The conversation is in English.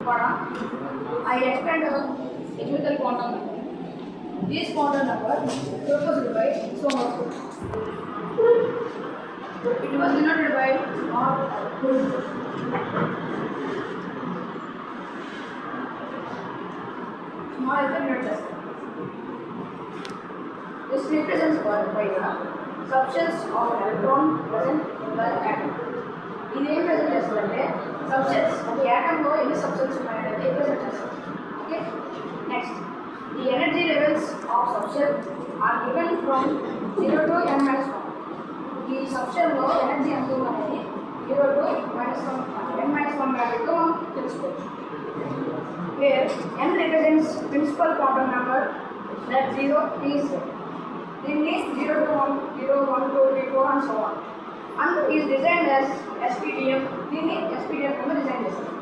I explained a chemical quantum number. This quantum number proposed by Sommerfeld. It was denoted by R. Small letter. This represents by the substance of electron present in the atom. In the representation, substance of the atom or any substance representation. Okay. Next, the energy levels of substance are given from 0 to n minus 1. The substance లో energy ఎంత అనేది 0 to -1 n minus 1 bracket లో తెలుసుకోవచ్చు. Where n represents principal quantum number that 0 is దీన్ని 0 to 1, 0, 1, 2, 3, 4 and so on. And is designed as SPDF. దీన్ని SPDF కింద design చేస్తారు.